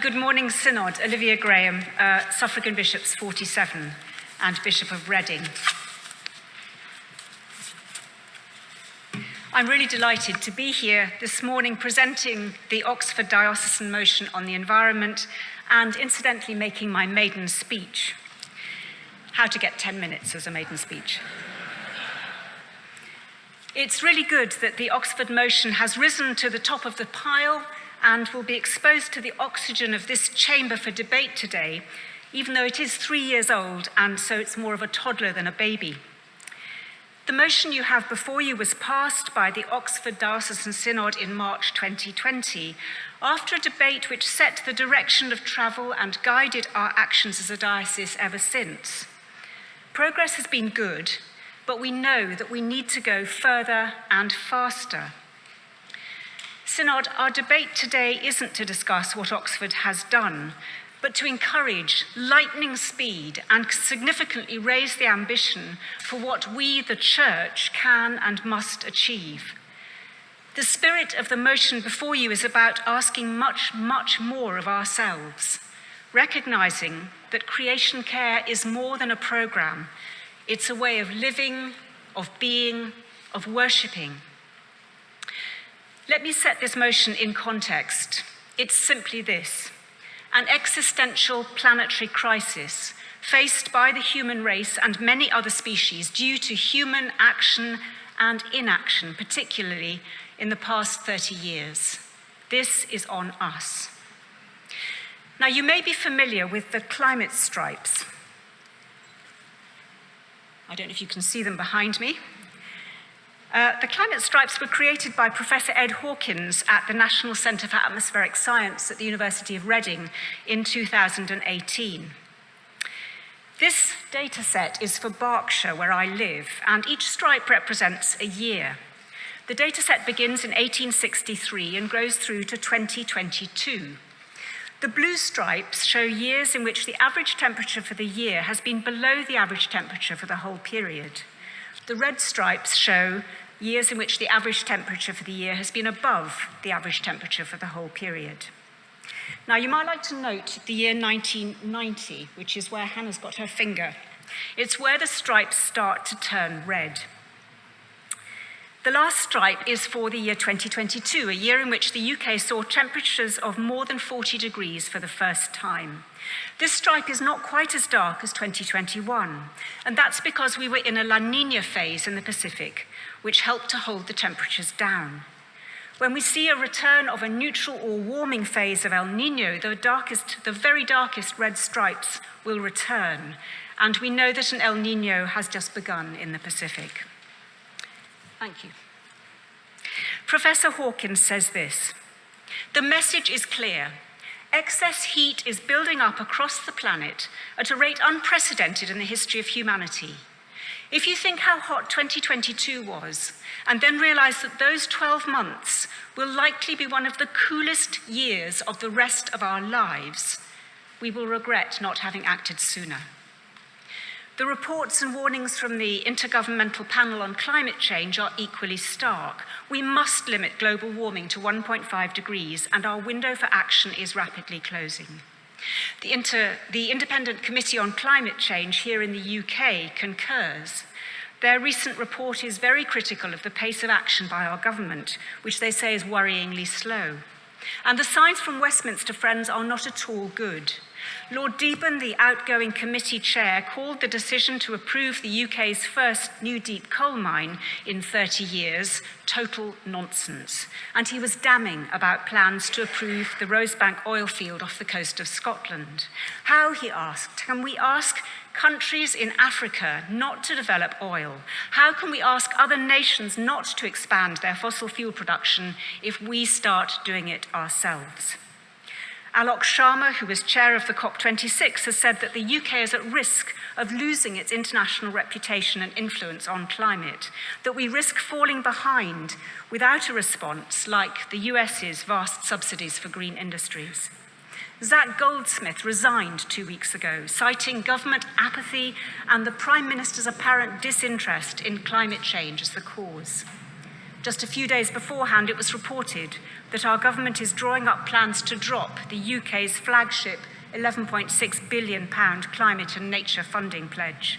Good morning, Synod. Olivia Graham, Suffragan Bishops 47 and Bishop of Reading. I'm really delighted to be here this morning presenting the Oxford Diocesan motion on the environment and incidentally making my maiden speech. How to get 10 minutes as a maiden speech. It's really good that the Oxford motion has risen to the top of the pile and will be exposed to the oxygen of this chamber for debate today, even though it is 3 years old and so it's more of a toddler than a baby. The motion you have before you was passed by the Oxford Diocesan Synod in March 2020 after a debate which set the direction of travel and guided our actions as a diocese ever since. Progress has been good, but we know that we need to go further and faster. Synod, our debate today isn't to discuss what Oxford has done, but to encourage lightning speed and significantly raise the ambition for what we, the Church, can and must achieve. The spirit of the motion before you is about asking much, much more of ourselves, recognizing that creation care is more than a program. It's a way of living, of being, of worshipping. Let me set this motion in context. It's simply this: an existential planetary crisis faced by the human race and many other species due to human action and inaction, particularly in the past 30 years. This is on us. Now, you may be familiar with the climate stripes. I don't know if you can see them behind me. The climate stripes were created by Professor Ed Hawkins at the National Centre for Atmospheric Science at the University of Reading in 2018. This data set is for Berkshire, where I live, and each stripe represents a year. The data set begins in 1863 and goes through to 2022. The blue stripes show years in which the average temperature for the year has been below the average temperature for the whole period. The red stripes show years in which the average temperature for the year has been above the average temperature for the whole period. Now, you might like to note the year 1990, which is where Hannah's got her finger. It's where the stripes start to turn red. The last stripe is for the year 2022, a year in which the UK saw temperatures of more than 40 degrees for the first time. This stripe is not quite as dark as 2021, and that's because we were in a La Niña phase in the Pacific, which helped to hold the temperatures down. When we see a return of a neutral or warming phase of El Niño, the very darkest red stripes will return, and we know that an El Niño has just begun in the Pacific. Thank you. Professor Hawkins says this: "The message is clear. Excess heat is building up across the planet at a rate unprecedented in the history of humanity. If you think how hot 2022 was, and then realize that those 12 months will likely be one of the coolest years of the rest of our lives, we will regret not having acted sooner." The reports and warnings from the Intergovernmental Panel on Climate Change are equally stark. We must limit global warming to 1.5 degrees, and our window for action is rapidly closing. The Independent Committee on Climate Change here in the UK concurs. Their recent report is very critical of the pace of action by our government, which they say is worryingly slow. And the signs from Westminster, friends, are not at all good. Lord Deben, the outgoing committee chair, called the decision to approve the UK's first new deep coal mine in 30 years total nonsense. And he was damning about plans to approve the Rosebank oilfield off the coast of Scotland. How, he asked, can we ask countries in Africa not to develop oil? How can we ask other nations not to expand their fossil fuel production if we start doing it ourselves? Alok Sharma, who was chair of the COP26, has said that the UK is at risk of losing its international reputation and influence on climate, that we risk falling behind without a response like the US's vast subsidies for green industries. Zach Goldsmith resigned 2 weeks ago, citing government apathy and the Prime Minister's apparent disinterest in climate change as the cause. Just a few days beforehand, it was reported that our government is drawing up plans to drop the UK's flagship £11.6 billion climate and nature funding pledge.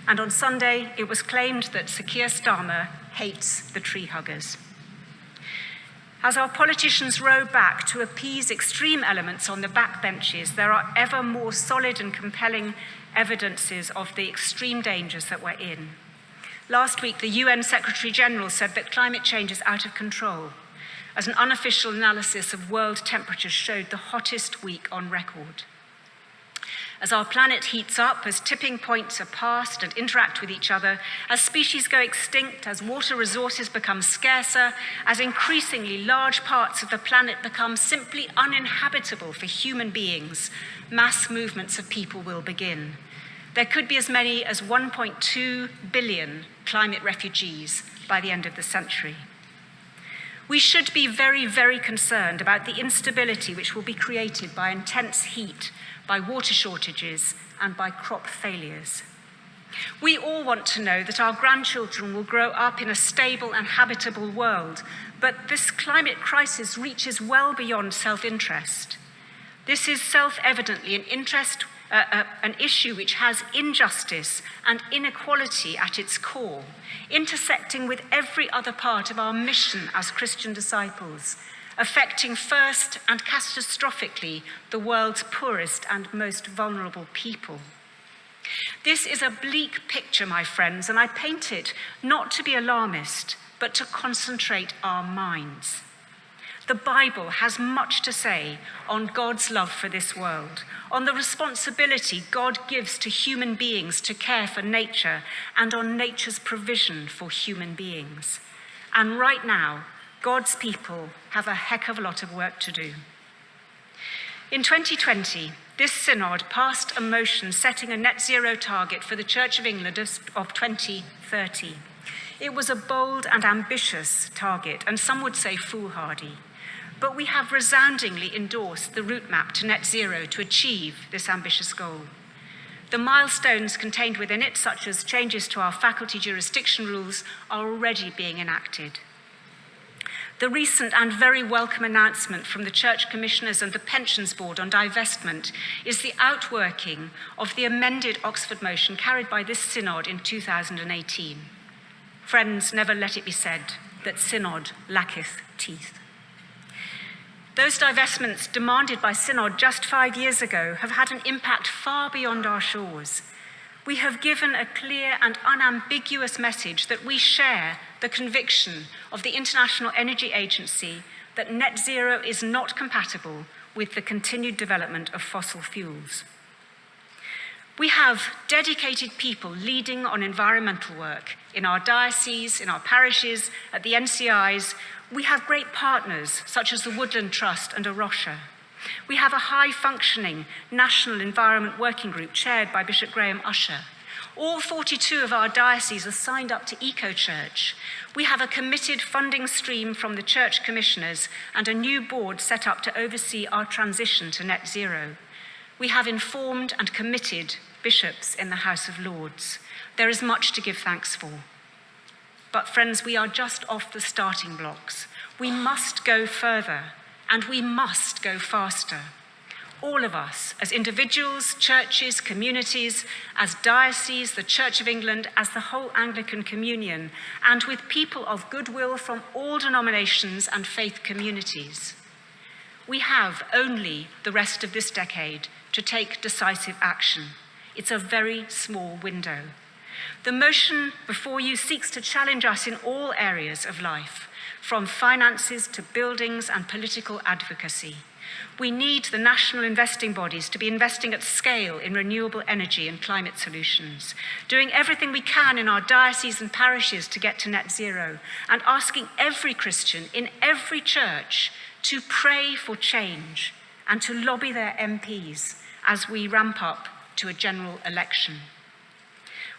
And on Sunday, it was claimed that Sir Keir Starmer hates the tree huggers. As our politicians row back to appease extreme elements on the backbenches, there are ever more solid and compelling evidences of the extreme dangers that we're in. Last week, the UN Secretary General said that climate change is out of control, as an unofficial analysis of world temperatures showed the hottest week on record. As our planet heats up, as tipping points are passed and interact with each other, as species go extinct, as water resources become scarcer, as increasingly large parts of the planet become simply uninhabitable for human beings, mass movements of people will begin. There could be as many as 1.2 billion climate refugees by the end of the century. We should be very, very concerned about the instability which will be created by intense heat, by water shortages, and by crop failures. We all want to know that our grandchildren will grow up in a stable and habitable world, but this climate crisis reaches well beyond self-interest. This is self-evidently an issue which has injustice and inequality at its core, intersecting with every other part of our mission as Christian disciples, affecting first and catastrophically the world's poorest and most vulnerable people. This is a bleak picture, my friends, and I paint it not to be alarmist, but to concentrate our minds. The Bible has much to say on God's love for this world, on the responsibility God gives to human beings to care for nature, and on nature's provision for human beings. And right now, God's people have a heck of a lot of work to do. In 2020, this synod passed a motion setting a net zero target for the Church of England of 2030. It was a bold and ambitious target, and some would say foolhardy. But we have resoundingly endorsed the route map to net zero to achieve this ambitious goal. The milestones contained within it, such as changes to our faculty jurisdiction rules, are already being enacted. The recent and very welcome announcement from the Church Commissioners and the Pensions Board on divestment is the outworking of the amended Oxford motion carried by this synod in 2018. Friends, never let it be said that synod lacketh teeth. Those divestments demanded by synod just 5 years ago have had an impact far beyond our shores. We have given a clear and unambiguous message that we share the conviction of the International Energy Agency that net zero is not compatible with the continued development of fossil fuels. We have dedicated people leading on environmental work in our dioceses, in our parishes, at the NCIs. We have great partners such as the Woodland Trust and A Rocha. We have a high-functioning National Environment Working Group chaired by Bishop Graham Usher. All 42 of our dioceses are signed up to EcoChurch. We have a committed funding stream from the Church Commissioners and a new board set up to oversee our transition to net zero. We have informed and committed bishops in the House of Lords. There is much to give thanks for. But friends, we are just off the starting blocks. We must go further, and we must go faster. All of us, as individuals, churches, communities, as dioceses, the Church of England, as the whole Anglican Communion, and with people of goodwill from all denominations and faith communities. We have only the rest of this decade to take decisive action. It's a very small window. The motion before you seeks to challenge us in all areas of life, from finances to buildings and political advocacy. We need the national investing bodies to be investing at scale in renewable energy and climate solutions, doing everything we can in our dioceses and parishes to get to net zero, and asking every Christian in every church to pray for change and to lobby their MPs as we ramp up to a general election.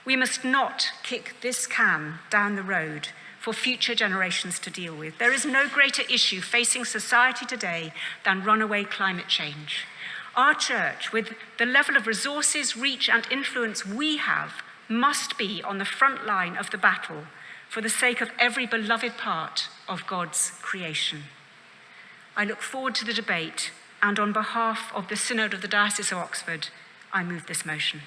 We must not kick this can down the road for future generations to deal with. There is no greater issue facing society today than runaway climate change. Our church, with the level of resources, reach, and influence we have, must be on the front line of the battle, for the sake of every beloved part of God's creation. I look forward to the debate, and on behalf of the Synod of the Diocese of Oxford, I move this motion.